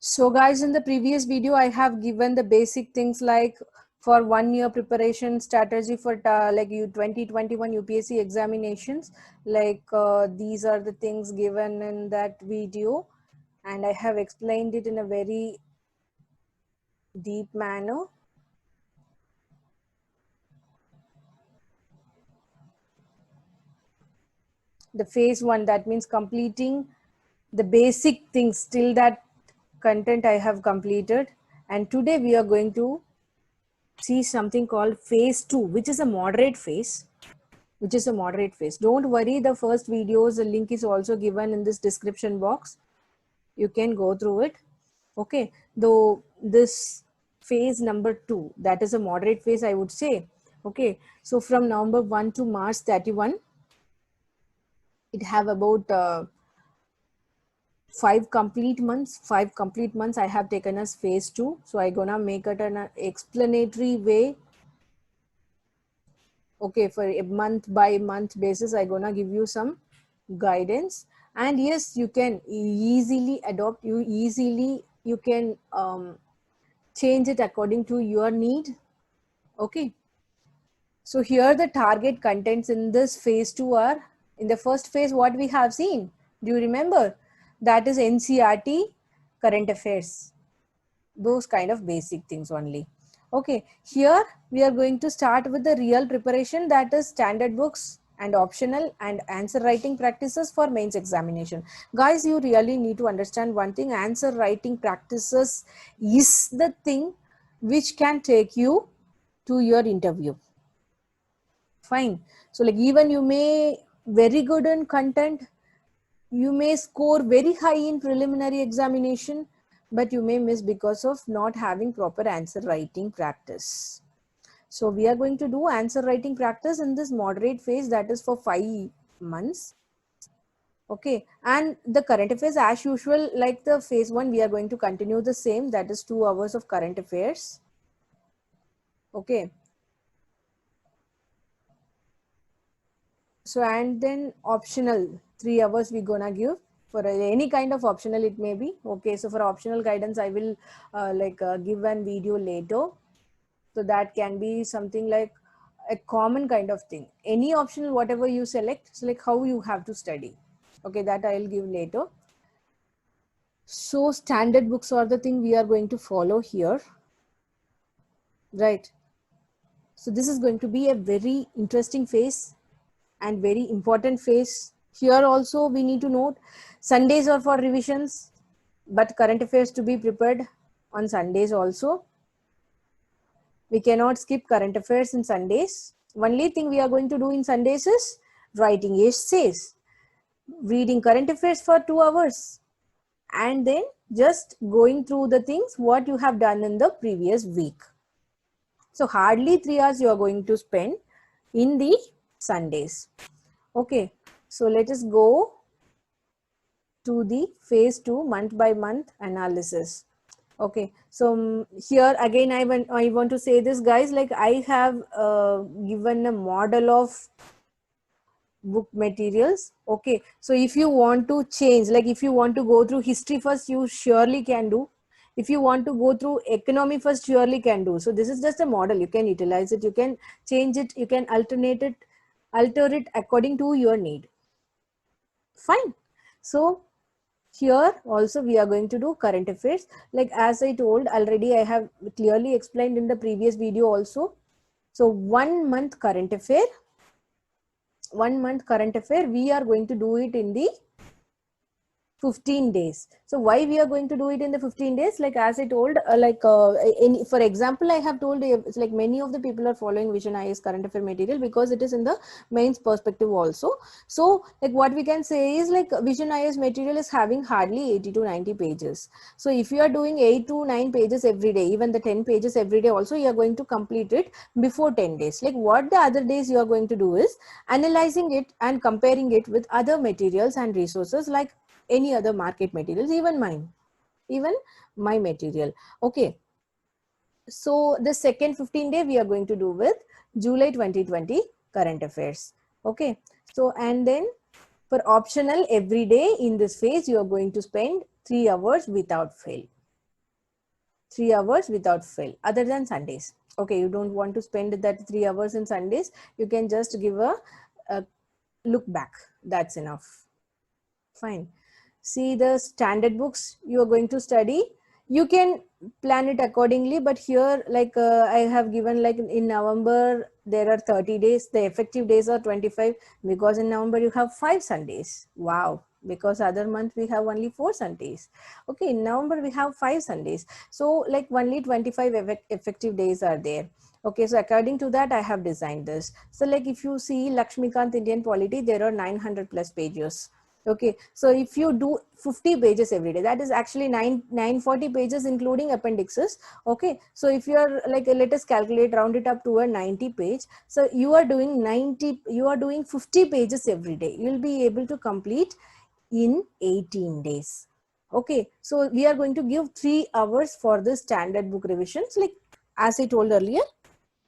So guys, in the previous video, I have given the basic things like for 1 year preparation strategy for like 2021 UPSC examinations. Like these are the things given in that video, and I have explained it in a very deep manner. The phase 1, that means completing the basic things till that content I have completed. And today we are going to see something called phase 2, which is a moderate phase. Don't worry, the first videos, the link is also given in this description box. You can go through it. Okay, though this phase number 2, that is a moderate phase, I would say. Okay, so from November 1 to March 31, it have about 5 complete months I have taken as phase 2. So I gonna make it an explanatory way. Okay, for a month by month basis, I gonna give you some guidance. And yes, you can easily adopt, you can change it according to your need. Okay, so here the target contents in this phase 2 are, in the first phase, what we have seen, do you remember? That is NCERT, current affairs, those kind of basic things only. Okay, here we are going to start with the real preparation, that is standard books and optional and answer writing practices for mains examination. Guys, you really need to understand one thing: answer writing practices is the thing which can take you to your interview. Fine. So like, even you may very good in content, you may score very high in preliminary examination, but you may miss because of not having proper answer writing practice. So we are going to do answer writing practice in this moderate phase, that is for 5 months. Okay, and the current affairs, as usual, like the phase 1, we are going to continue the same, that is 2 hours of current affairs. Okay, so and then optional 3 hours we gonna give for any kind of optional it may be. Okay, so for optional guidance I will give an video later. So that can be something like a common kind of thing. Any optional, whatever you select how you have to study. Okay, that I'll give later. So standard books are the thing we are going to follow here, right? So this is going to be a very interesting phase and very important phase. Here also we need to note, Sundays are for revisions, but current affairs to be prepared on Sundays also. We cannot skip current affairs in Sundays. Only thing we are going to do in Sundays is writing essays, reading current affairs for 2 hours, and then just going through the things what you have done in the previous week. So hardly 3 hours you are going to spend in the Sundays. Okay, so let us go to the phase 2 month by month analysis. Okay, so here again I want to say this, guys, like I have given a model of book materials. Okay, so if you want to change, like if you want to go through history first, you surely can do. If you want to go through economy first, surely can do. So this is just a model, you can utilize it, you can change it, you can alter it according to your need. Fine. So here also we are going to do current affairs. Like as I told already, I have clearly explained in the previous video also. So 1 month current affair, we are going to do it in the 15 days. So why we are going to do it in the 15 days? Like as I told, for example, I have told it's like many of the people are following Vision IAS current affair material because it is in the mains perspective also. So like what we can say is, like Vision IAS material is having hardly 80 to 90 pages. So if you are doing 8 to 9 pages every day, even the 10 pages every day also, you are going to complete it before 10 days. Like what the other days you are going to do is analyzing it and comparing it with other materials and resources, like any other market materials, even my material. Okay, so the second 15 day we are going to do with July 2020 current affairs. Okay, so and then for optional every day in this phase you are going to spend 3 hours without fail. 3 hours without fail, other than Sundays. Okay, you don't want to spend that 3 hours in Sundays, you can just give a look back, that's enough. Fine. See the standard books you are going to study, you can plan it accordingly, but here like I have given like in November there are 30 days, the effective days are 25, because in November you have 5 Sundays. Wow, because other month we have only 4 Sundays. Okay, in November we have 5 Sundays, so like only 25 effective days are there. Okay, so according to that I have designed this. So like if you see Lakshmikant Indian Polity, there are 900 plus pages. Okay, so if you do 50 pages every day, that is actually 940 pages including appendixes. Okay, so if you are like let us calculate, round it up to a 90 page, so you are doing 50 pages every day, you will be able to complete in 18 days. Okay, so we are going to give 3 hours for the standard book revisions. Like as I told earlier,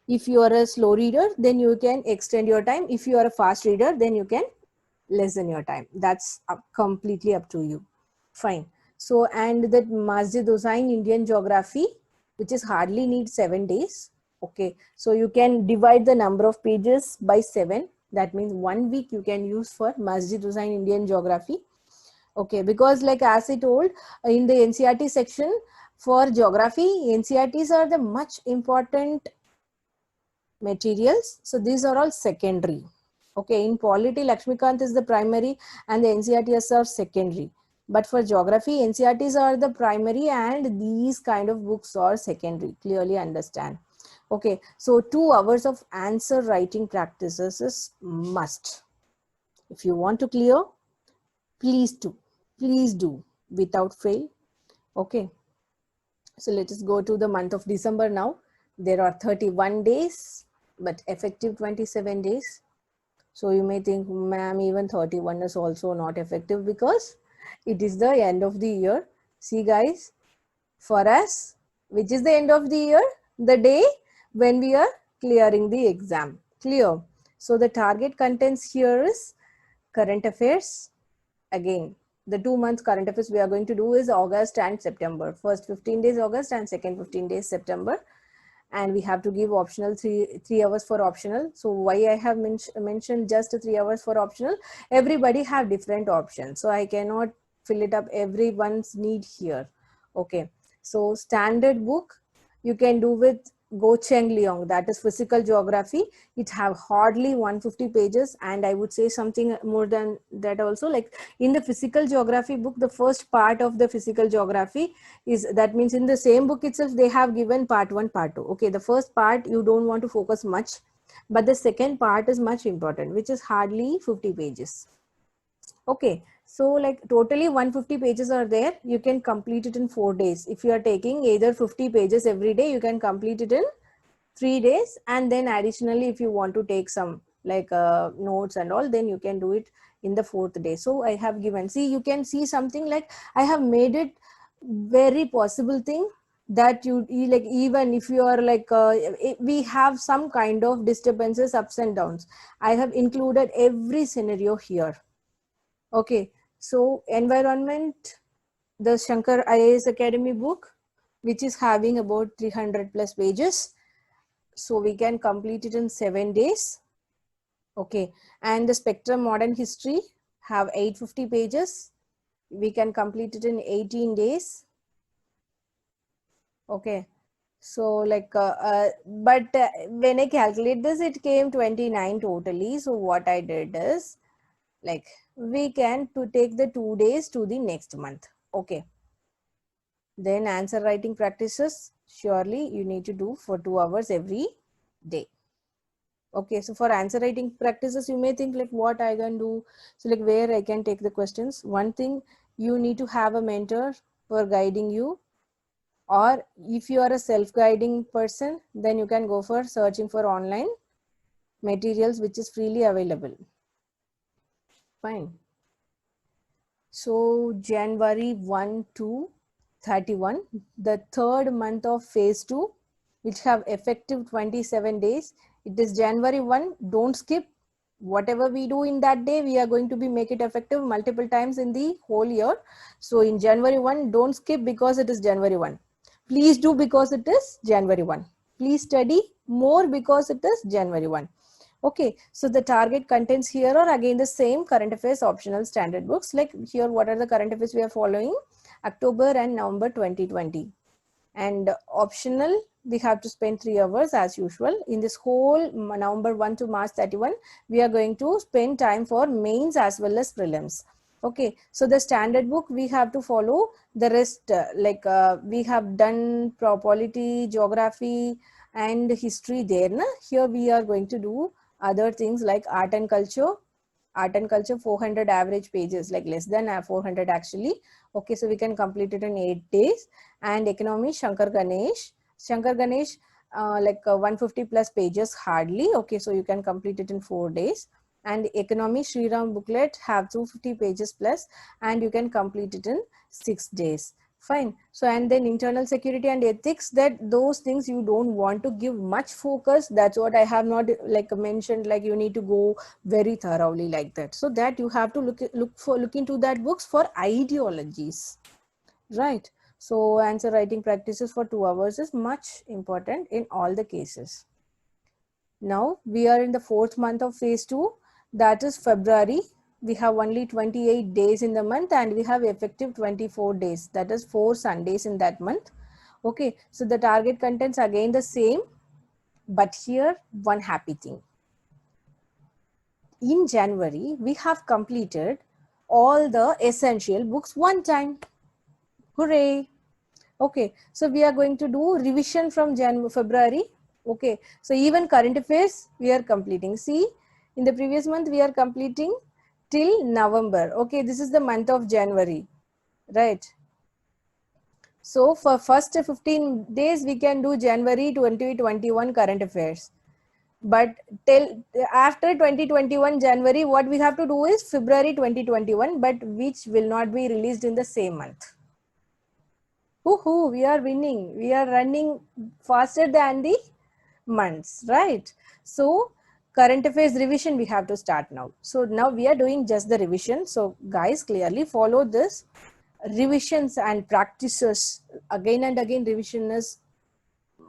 if you are a slow reader, then you can extend your time. If you are a fast reader, then you can lessen your time. That's completely up to you. Fine. So, and that Masjid Hussain Indian Geography, which is hardly needs 7 days. Okay. So you can divide the number of pages by 7. That means 1 week you can use for Masjid Hussain Indian Geography. Okay. Because like as I told in the NCERT section for geography, NCERTs are the much important materials. So these are all secondary. Okay, in polity, Lakshmikant is the primary and the NCERTs are secondary. But for geography, NCERTs are the primary and these kind of books are secondary. Clearly understand. Okay, so 2 hours of answer writing practices is must. If you want to clear, please do without fail. Okay, so let us go to the month of December now. There are 31 days, but effective 27 days. So you may think, ma'am, even 31 is also not effective because it is the end of the year. See guys, for us, which is the end of the year? The day when we are clearing the exam. Clear? So the target contents here is current affairs. Again, the 2 months current affairs we are going to do is August and September. First 15 days August and second 15 days September. And we have to give optional three hours for optional. So why I have mentioned just 3 hours for optional? Everybody have different options, so I cannot fill it up everyone's need here. Okay, so standard book you can do with Go Cheng Liang, that is physical geography. It have hardly 150 pages, and I would say something more than that also. Like in the physical geography book, the first part of the physical geography is, that means in the same book itself they have given part 1, part 2. Okay, the first part you don't want to focus much, but the second part is much important, which is hardly 50 pages. Okay, so like totally 150 pages are there. You can complete it in 4 days. If you are taking either 50 pages every day, you can complete it in 3 days, and then additionally if you want to take some like notes and all, then you can do it in the 4th day. So I have given, see, you can see something like I have made it very possible thing that you like, even if you are like we have some kind of disturbances, ups and downs, I have included every scenario here. Okay, so environment, the Shankar IAS Academy book, which is having about 300 plus pages. So we can complete it in 7 days. Okay, and the Spectrum Modern History have 850 pages. We can complete it in 18 days. Okay, so like, but when I calculate this, it came 29 totally. So what I did is, like, we can to take the 2 days to the next month. Okay, then answer writing practices, surely you need to do for 2 hours every day. Okay, so for answer writing practices, you may think like what I can do. So like where I can take the questions. One thing, you need to have a mentor for guiding you, or if you are a self-guiding person, then you can go for searching for online materials which is freely available. Fine. So January 1 to 31, the 3rd month of phase 2, which have effective 27 days. It is January 1, don't skip. Whatever we do in that day, we are going to be make it effective multiple times in the whole year. So in January 1, don't skip because it is January 1. Please do because it is January 1. Please study more because it is January 1. Okay, so the target contents here are again the same current affairs optional standard books. Like here, what are the current affairs we are following? October and November 2020. And optional, we have to spend 3 hours as usual. In this whole November 1 to March 31, we are going to spend time for mains as well as prelims. Okay, so the standard book we have to follow. The rest, we have done polity, geography, and history there. Na? Here we are going to do other things like art and culture. Art and culture 400 average pages, like less than 400 actually. Okay, so we can complete it in 8 days. And economy, Shankar Ganesh. 150 plus pages hardly. Okay, so you can complete it in 4 days. And economy, Shriram booklet have 250 pages plus, and you can complete it in 6 days. Fine. So, and then internal security and ethics, that those things you don't want to give much focus. That's what I have not like mentioned, like you need to go very thoroughly like that. So that you have to look into that books for ideologies, right? So answer writing practices for 2 hours is much important in all the cases. Now we are in the 4th month of phase 2, that is February. We have only 28 days in the month and we have effective 24 days, that is 4 Sundays in that month. Okay, so the target contents again the same, but here one happy thing. In January, we have completed all the essential books one time. Hooray! Okay, so we are going to do revision from February. Okay, so even current affairs we are completing. See, in the previous month we are completing till November. Okay, this is the month of January, right? So for first 15 days we can do January 2021 current affairs. But till after 2021 January, what we have to do is February 2021, but which will not be released in the same month. Woohoo, we are winning. We are running faster than the months, right? So current affairs revision we have to start now. So now we are doing just the revision. So guys, clearly follow this. Revisions and practices, again and again revision is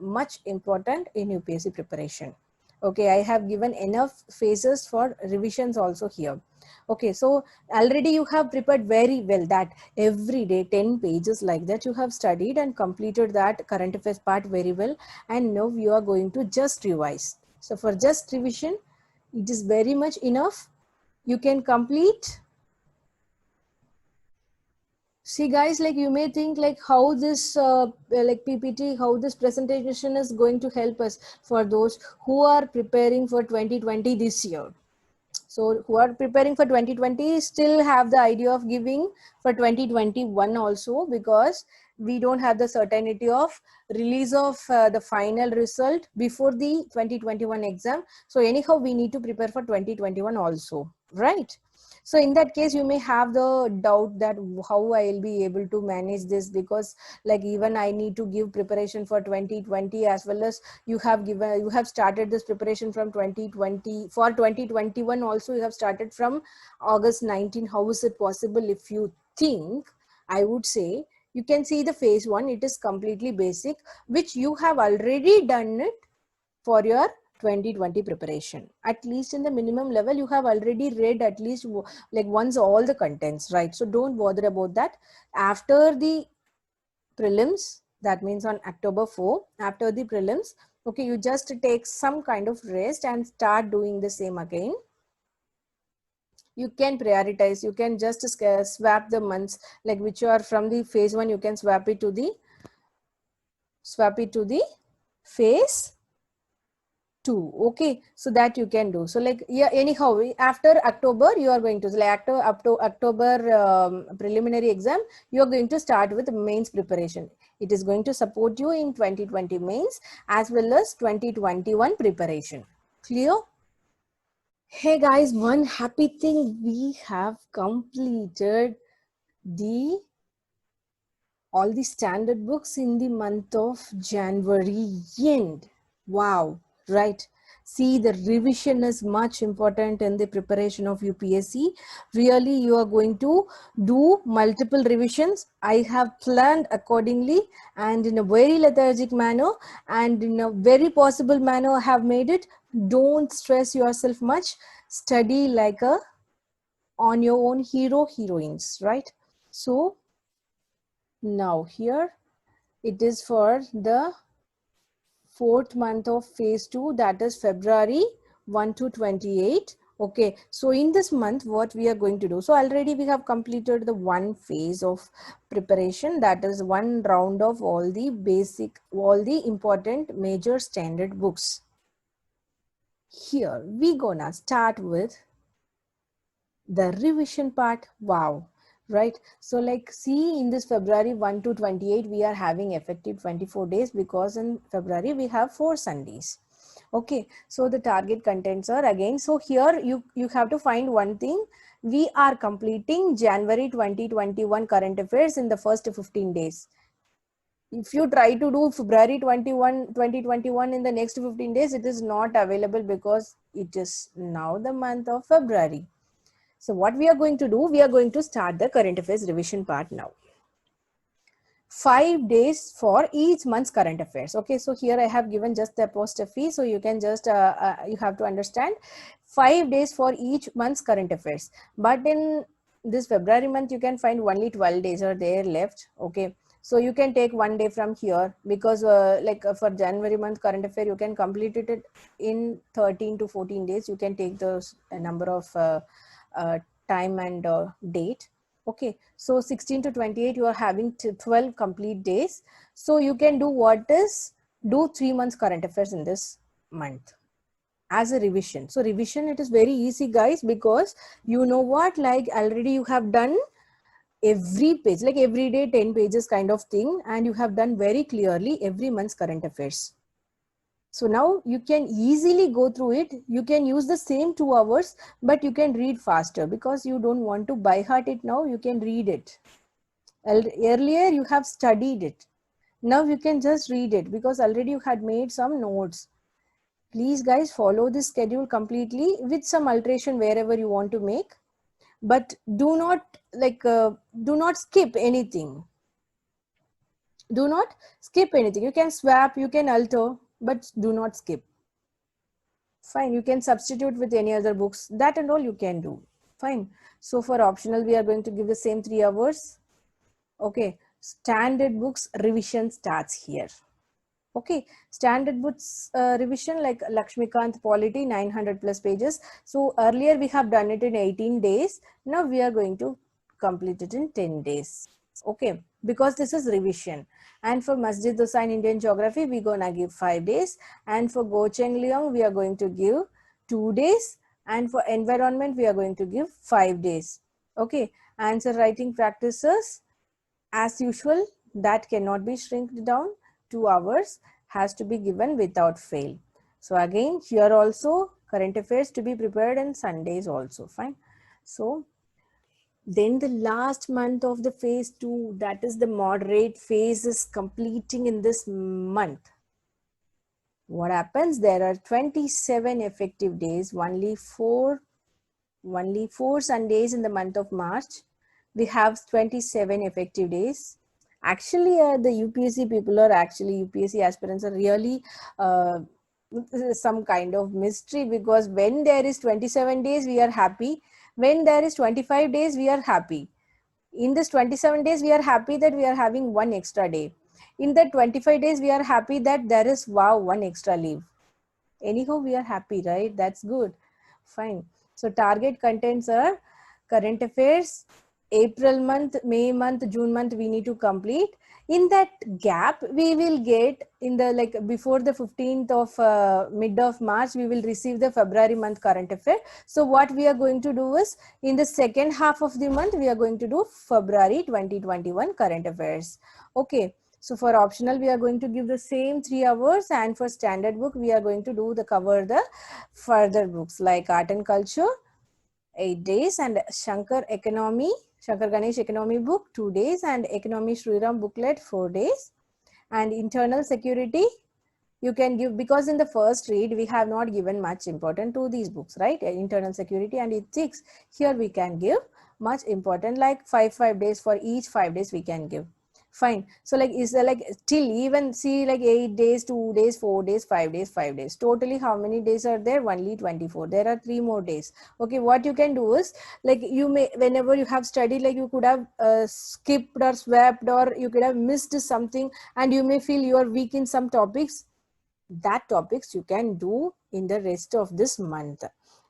much important in UPSC preparation. Okay, I have given enough phases for revisions also here. Okay, so already you have prepared very well, that every day 10 pages like that you have studied and completed that current affairs part very well, and now you are going to just revise. So for just revision, it is very much enough. You can complete. See guys, like you may think like how this like PPT, how this presentation is going to help us for those who are preparing for 2020 this year. So who are preparing for 2020 still have the idea of giving for 2021 also, because we don't have the certainty of release of the final result before the 2021 exam. So anyhow, we need to prepare for 2021 also, right? So in that case, you may have the doubt that how I will be able to manage this, because like even I need to give preparation for 2020 as well as you have started this preparation from 2020 for 2021 also. You have started from August 19. How is it possible? If you think, I would say you can see the phase 1. It is completely basic, which you have already done it for your 2020 preparation. At least in the minimum level, you have already read at least like once all the contents, right? So don't bother about that. After the prelims, that means on October 4, after the prelims, okay, you just take some kind of rest and start doing the same again. You can prioritize, you can just swap the months, like which are from the phase 1, you can swap it to the phase 2. Okay, so that you can do. So like, yeah, anyhow, after October you are going to, like after up to October preliminary exam, you are going to start with mains preparation. It is going to support you in 2020 mains as well as 2021 preparation. Clear? Hey guys, one happy thing, we have completed all the standard books in the month of January end. Wow, right? See, the revision is much important in the preparation of UPSC. Really, you are going to do multiple revisions. I have planned accordingly and in a very lethargic manner and in a very possible manner I have made it. Don't stress yourself much. Study like a on your own heroines, right? So now here it is for the fourth month of phase 2, that is February 1 to 28. Okay, so in this month what we are going to do, so already we have completed the one phase of preparation, that is one round of all the basic, all the important major standard books. Here we gonna start with the revision part. Wow, right? So like see, in this February 1 to 28 we are having effective 24 days because in February we have 4 Sundays. Okay, so the target contents are again, so here you have to find one thing. We are completing January 2021 current affairs in the first 15 days. If you try to do February 2021 in the next 15 days, it is not available because it is now the month of February. So what we are going to do, we are going to start the current affairs revision part now. 5 days for each month's current affairs. Okay, so here I have given just the apostrophe, so you can just you have to understand 5 days for each month's current affairs. But in this February month you can find only 12 days are there left. Okay, so you can take one day from here because for January month current affair you can complete it in 13 to 14 days. You can take the number of time and date. Okay, so 16 to 28 you are having 12 complete days. So you can do what is, do 3 months current affairs in this month as a revision. So revision, it is very easy guys, because you know what, like already you have done every page, like every day 10 pages kind of thing, and you have done very clearly every month's current affairs. So now you can easily go through it. You can use the same 2 hours, but you can read faster because you don't want to by heart it now. You can read it. Earlier you have studied it. Now you can just read it because already you had made some notes. Please guys, follow this schedule completely with some alteration wherever you want to make. But do not do not skip anything. Do not skip anything. You can swap, you can alter, but do not skip. Fine, you can substitute with any other books. That and all you can do. Fine. So for optional, we are going to give the same 3 hours. Okay. Standard books revision starts here. Okay. Standard books revision like Lakshmikant Polity, 900 plus pages. So earlier we have done it in 18 days. Now we are going to complete it in 10 days. Okay, because this is revision. And for Masjid Hussain Indian Geography, we're gonna give 5 days. And for Gocheng Liang, we are going to give 2 days. And for environment, we are going to give 5 days. Okay, answer writing practices, as usual, that cannot be shrinked down. 2 hours has to be given without fail. So again, here also current affairs to be prepared and Sundays also. Fine. So then the last month of the phase 2, that is the moderate phase, is completing in this month. What happens? There are 27 effective days, only four Sundays in the month of March. We have 27 effective days. Actually, the UPSC people are actually, UPSC aspirants are really some kind of mystery, because when there is 27 days, we are happy. When there is 25 days, we are happy. In this 27 days, we are happy that we are having one extra day. In the 25 days, we are happy that there is, wow, one extra leave. Anyhow, we are happy, right? That's good. Fine. So target contents are current affairs, April month, May month, June month, we need to complete. In that gap, we will get in the before the 15th of mid of March, we will receive the February month current affair. So what we are going to do is, in the second half of the month, we are going to do February 2021 current affairs. Okay. So for optional, we are going to give the same 3 hours, and for standard book, we are going to do cover the further books like art and culture, 8 days, and Shankar Ganesh economy book, 2 days, and economy Shriram booklet, 4 days, and internal security, You can give, because in the first read we have not given much importance to these books, right? Internal security and ethics. Here we can give much important, like 5 days, for each 5 days we can give. Fine. So like, is there like till even see like 8 days, 2 days, 4 days, 5 days, 5 days, totally how many days are there? Only 24. There are 3 more days. Okay, what you can do is, like, you may, whenever you have studied, like you could have skipped or swapped, or you could have missed something, and you may feel you are weak in some topics. That topics you can do in the rest of this month.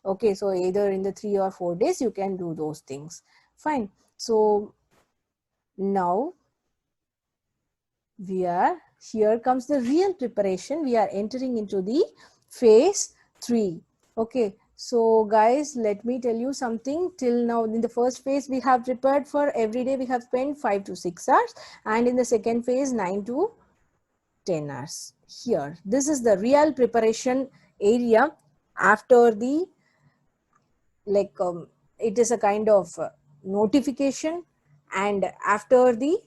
Okay, so either in the 3 or 4 days you can do those things. Fine. So now we are, here comes the real preparation. We are entering into the phase 3. Okay, so guys, let me tell you something. Till now in the first phase we have prepared for every day, we have spent 5 to 6 hours, and in the second phase 9 to 10 hours. Here, this is the real preparation area. After the, like, it is a kind of notification, and after the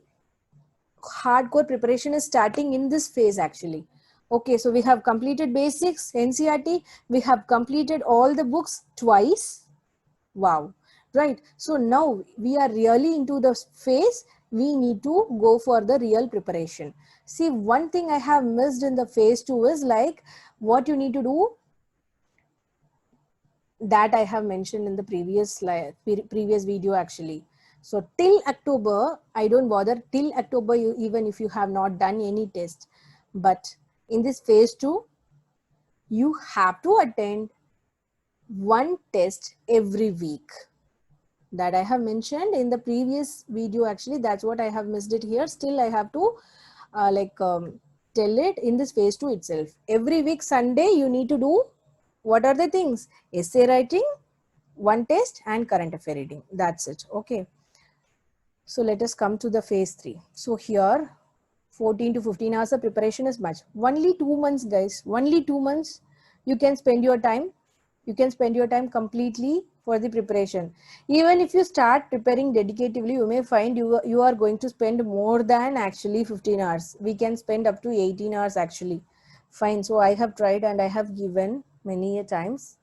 hardcore preparation is starting in this phase actually. Okay, so we have completed basics, NCERT, we have completed all the books twice. Wow, right? So now we are really into the phase, we need to go for the real preparation. See, one thing I have missed in the phase 2 is, like, what you need to do, that I have mentioned in the previous slide, previous video actually. So till October, I don't bother till October, you, even if you have not done any test. But in this phase 2, you have to attend one test every week. That I have mentioned in the previous video actually. That's what I have missed it here. Still I have to tell it in this phase 2 itself. Every week Sunday you need to do, what are the things? Essay writing, one test, and current affair reading. That's it. Okay. So let us come to the phase 3. So here 14 to 15 hours of preparation is much. Only 2 months, guys. Only 2 months you can spend your time. You can spend your time completely for the preparation. Even if you start preparing dedicatively, you may find you are going to spend more than actually 15 hours. We can spend up to 18 hours actually. Fine. So I have tried and I have given many a times.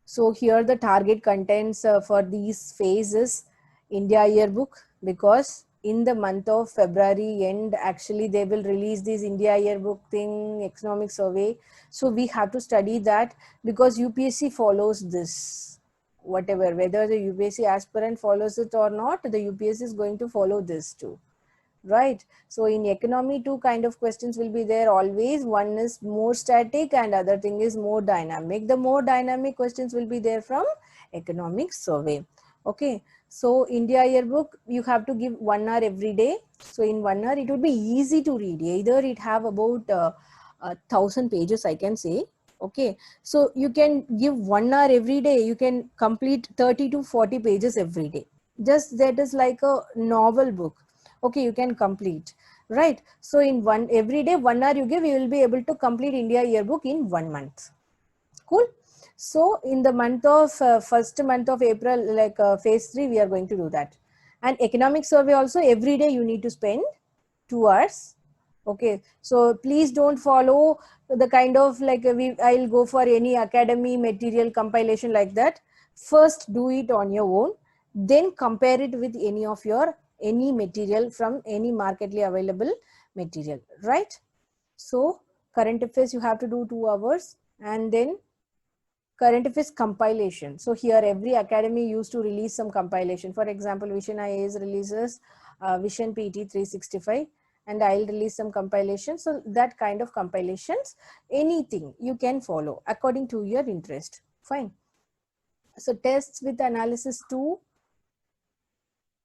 So here the target contents for these phases, India Yearbook, because in the month of February end, actually they will release this India Yearbook thing, economic survey. So we have to study that, because UPSC follows this. Whatever, whether the UPSC aspirant follows it or not, the UPSC is going to follow this too. Right. So in economy, two kind of questions will be there always. One is more static and other thing is more dynamic. The more dynamic questions will be there from economic survey. Okay. So India Yearbook, you have to give 1 hour every day. So in 1 hour, it would be easy to read. Either it have about 1,000 pages, I can say. Okay. So you can give 1 hour every day. You can complete 30 to 40 pages every day. Just that is like a novel book. Okay, you can complete, right? So in one, every day 1 hour you give, you will be able to complete India Yearbook in 1 month. Cool. So in the month of first month of April, like phase 3, we are going to do that. And economic survey also, every day you need to spend 2 hours. Okay, so please don't follow the kind of like I'll go for any academy material compilation like that. First do it on your own, then compare it with any material from any marketly available material, right? So current affairs you have to do 2 hours, and then current affairs compilation. So here every academy used to release some compilation. For example, Vision IAS releases Vision PT 365, and I'll release some compilation. So that kind of compilations, anything you can follow according to your interest. Fine. So tests with analysis 2,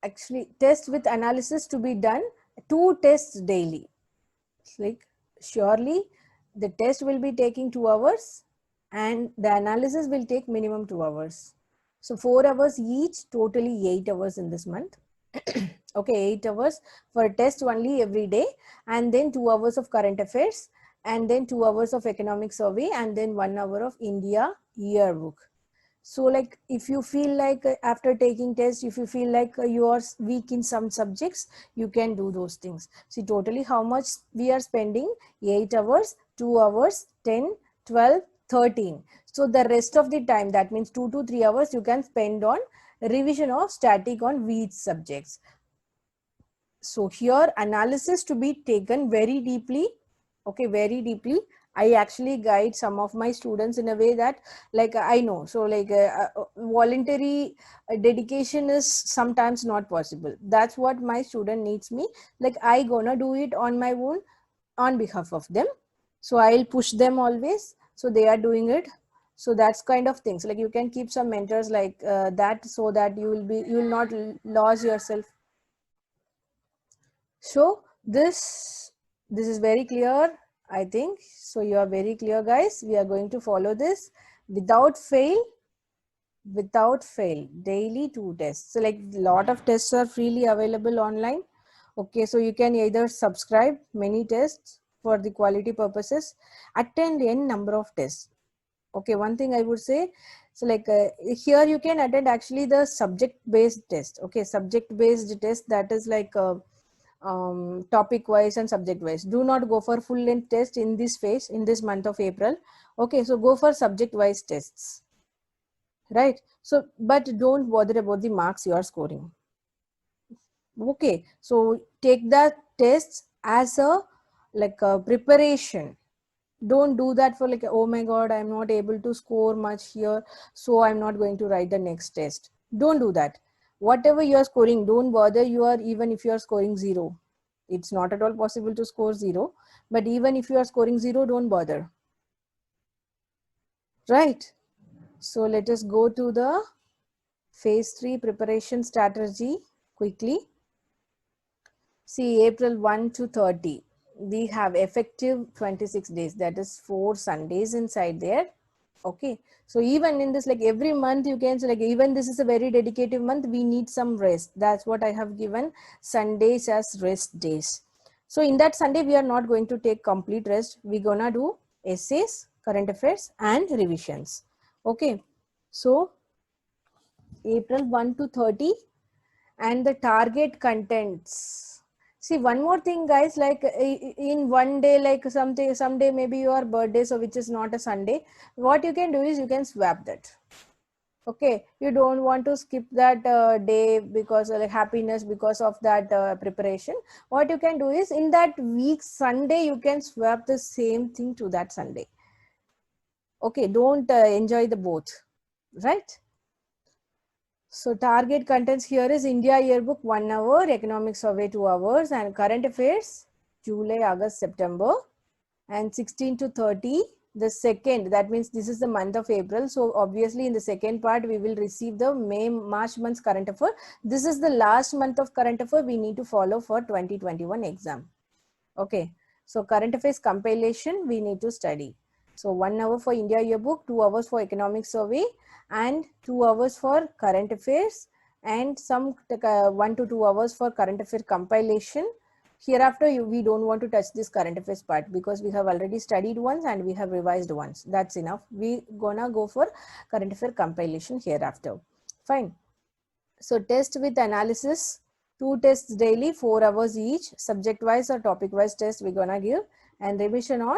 actually test with analysis to be done, 2 tests daily. Like surely the test will be taking 2 hours and the analysis will take minimum 2 hours. So 4 hours each, totally 8 hours in this month. Okay, 8 hours for a test only every day, and then 2 hours of current affairs, and then 2 hours of economic survey, and then 1 hour of India Yearbook. So like if you feel like after taking test, if you feel like you are weak in some subjects, you can do those things. See totally how much we are spending: 8 hours, 2 hours, 10, 12, 13. So the rest of the time, that means 2 to 3 hours, you can spend on revision of static on which subjects. So here analysis to be taken very deeply, okay, very deeply. I actually guide some of my students in a way that like I know, so like voluntary dedication is sometimes not possible. That's what my student needs me, like I gonna do it on my own on behalf of them. So I'll push them always, so they are doing it. So that's kind of things, like you can keep some mentors like that, so that you will not lose yourself. So this is very clear, I think. So you are very clear, guys. We are going to follow this without fail, daily 2 tests. So like lot of tests are freely available online. Okay, so you can either subscribe many tests for the quality purposes, attend n number of tests. Okay, one thing I would say, so like here you can attend actually the subject based test. Okay, subject based test, that is like topic wise and subject wise. Do not go for full length test in this phase, in this month of April. Okay, so go for subject wise tests, right? So but don't bother about the marks you are scoring. Okay, so take that test as a like a preparation. Don't do that for like, oh my god, I'm not able to score much here, so I'm not going to write the next test. Don't do that. Whatever you are scoring, don't bother. You are, even if you are scoring 0, it's not at all possible to score 0, but even if you are scoring 0, don't bother, right? So let us go to the phase 3 preparation strategy quickly. See, April 1 to 30, we have effective 26 days, that is 4 Sundays inside there. Okay, so even in this, like every month you can, so like even this is a very dedicated month, we need some rest. That's what I have given Sundays as rest days. So in that Sunday, we are not going to take complete rest. We're gonna do essays, current affairs and revisions. Okay, so April 1 to 30 and the target contents. See, one more thing, guys, like in one day, like someday maybe your birthday, so which is not a Sunday, what you can do is you can swap that. Okay, you don't want to skip that day because of like happiness, because of that preparation. What you can do is in that week Sunday, you can swap the same thing to that Sunday. Okay, don't enjoy the both, right? So target contents here is India Yearbook 1 hour, Economic Survey 2 hours, and Current Affairs July, August, September, and 16 to 30. The second, that means this is the month of April. So obviously in the second part, we will receive the March month's current affair. This is the last month of current affair we need to follow for 2021 exam. Okay, so current affairs compilation we need to study. So 1 hour for India Yearbook, 2 hours for Economic Survey, and 2 hours for current affairs, and some 1 to 2 hours for current affair compilation. Hereafter, we don't want to touch this current affairs part because we have already studied once and we have revised once. That's enough. We gonna go for current affair compilation hereafter. Fine. So test with analysis, 2 tests daily, 4 hours each, subject wise or topic wise test we're gonna give, and revision on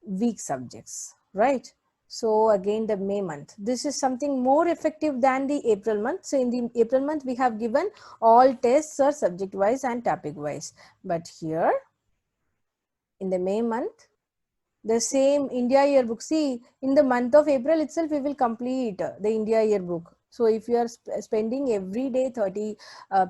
weak subjects, right? So again, the May month, this is something more effective than the April month. So in the April month, we have given all tests are subject wise and topic wise, but here in the May month, the same India Yearbook. See, in the month of April itself, we will complete the India Yearbook. So if you are spending every day 30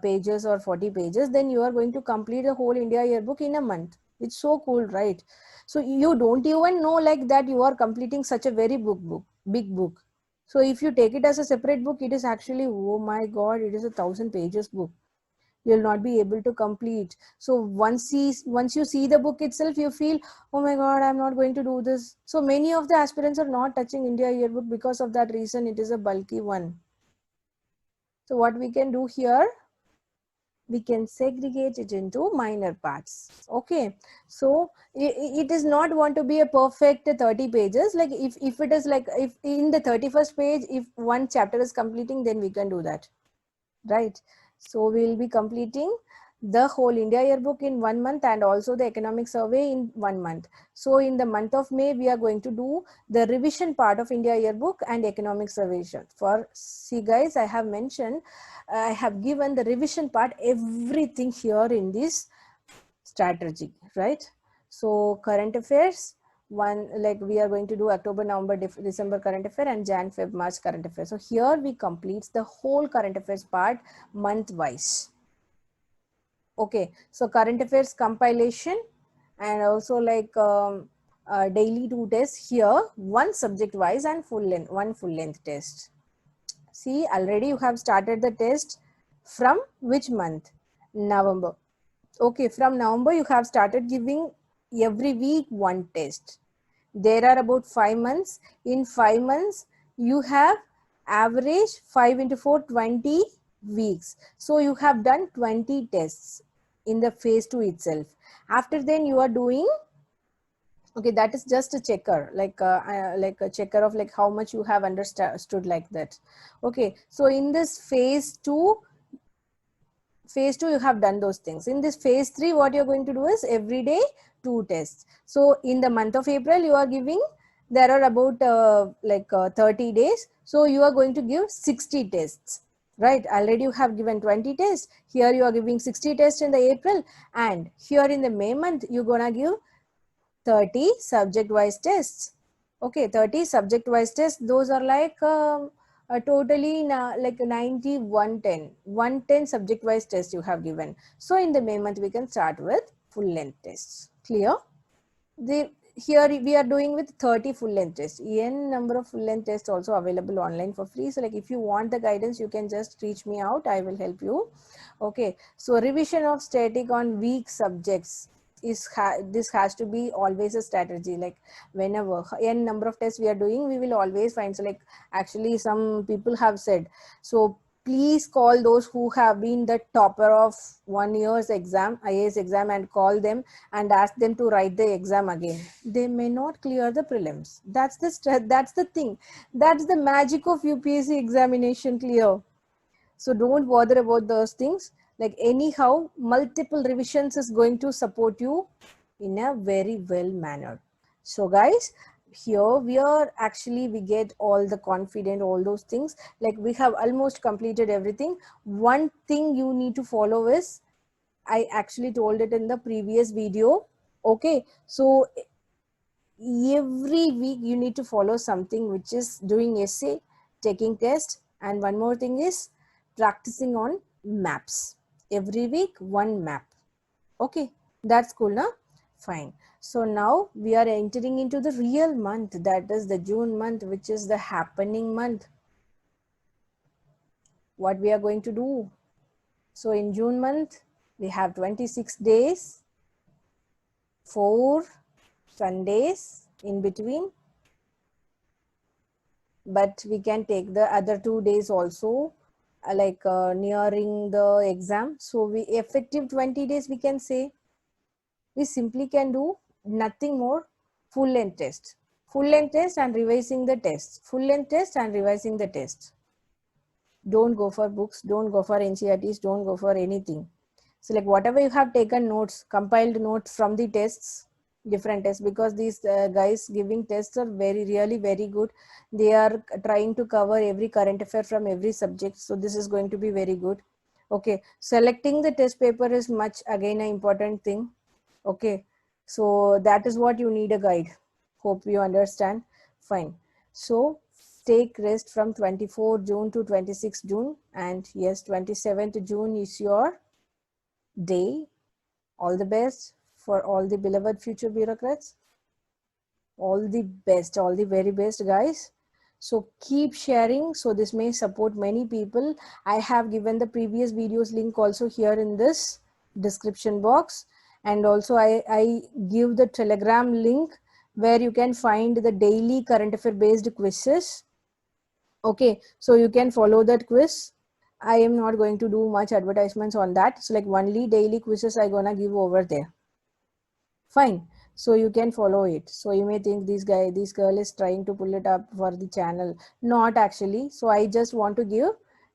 pages or 40 pages, then you are going to complete the whole India Yearbook in a month. It's so cool, right? So you don't even know like that you are completing such a very big book. So if you take it as a separate book, it is actually, oh my God, it is 1,000 pages book. You'll not be able to complete. So once you see the book itself, you feel, oh my god, I'm not going to do this. So many of the aspirants are not touching India Yearbook because of that reason. It is a bulky one. So what we can do here, we can segregate it into minor parts. Okay, so it is not want to be a perfect 30 pages. Like if it is like, if in the 31st page, if one chapter is completing, then we can do that, right? So we will be completing the whole India yearbook in 1 month and also the economic survey in 1 month. So in the month of May, we are going to do the revision part of India yearbook and economic survey. For, see guys, I have mentioned, I have given the revision part, everything here in this strategy, right? So current affairs, one, like we are going to do October, November, December current affair and Jan, Feb, March current affairs. So here we complete the whole current affairs part month wise. Okay, so current affairs compilation and also like daily 2 tests here, one subject wise and one full length test. See, already you have started the test from which month? November. Okay, from November you have started giving every week one test. There are about 5 months. In 5 months, you have average 5 into 4, 20 weeks. So you have done 20 tests in the phase 2 itself. After then you are doing, okay, that is just a checker, like a checker of like how much you have understood, like that. Okay, so in this phase 2 you have done those things. In this phase 3, what you're going to do is every day 2 tests. So in the month of April, you are giving, there are about 30 days. So you are going to give 60 tests, right? Already you have given 20 tests. Here you are giving 60 tests in the April, and here in the May month, you're gonna give 30 subject-wise tests. Okay, 30 subject-wise tests. Those are like totally like 90, 110. 110 subject-wise tests you have given. So in the May month, we can start with full-length tests. Clear? Here we are doing with 30 full-length tests. N number of full-length tests also available online for free. So like if you want the guidance, you can just reach me out. I will help you. Okay. So revision of static on weak subjects is this has to be always a strategy. Like whenever n number of tests we are doing, we will always find. So like actually some people have said, so please call those who have been the topper of 1 year's exam, IAS exam, and call them and ask them to write the exam again. They may not clear the prelims. That's the thing. That's the magic of UPSC examination, clear. So don't bother about those things. Like anyhow, multiple revisions is going to support you in a very well manner. So guys, here we get all the confident, all those things. Like we have almost completed everything. One thing you need to follow is, I actually told it in the previous video. Okay, so every week you need to follow something, which is doing essay, taking test, and one more thing is practicing on maps. Every week one map. Okay, that's cool, na? Fine. So now we are entering into the real month, that is the June month, which is the happening month. What we are going to do? So in June month, we have 26 days, 4 Sundays in between, but we can take the other 2 days also, nearing the exam. So we effective 20 days, we can say. We simply can do nothing more, full length test and revising the test, full length test and revising the test. Don't go for books, don't go for NCERTs, don't go for anything. So like whatever you have taken notes, compiled notes from the tests, different tests, because these guys giving tests are really very good. They are trying to cover every current affair from every subject. So this is going to be very good. Okay, selecting the test paper is much again an important thing. Okay, so that is what you need a guide. Hope you understand. Fine. So take rest from 24 June to 26 June, and yes, 27th June is your day. All the best for all the beloved future bureaucrats. All the best, all the very best, guys. So keep sharing. So this may support many people. I have given the previous videos link also here in this description box. And also I give the Telegram link where you can find the daily current affair based quizzes. Okay, so you can follow that quiz. I am not going to do much advertisements on that. So like only daily quizzes I gonna give over there. Fine. So you can follow it. So you may think this girl is trying to pull it up for the channel. Not actually. So I just want to give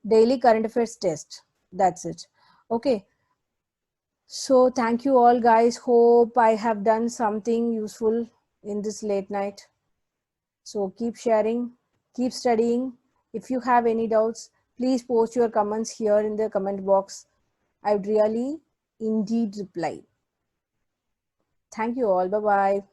daily current affairs test. That's it. Okay. So thank you all guys. Hope I have done something useful in this late night. So keep sharing, keep studying. If you have any doubts, please post your comments here in the comment box. I would really indeed reply. Thank you all. Bye bye.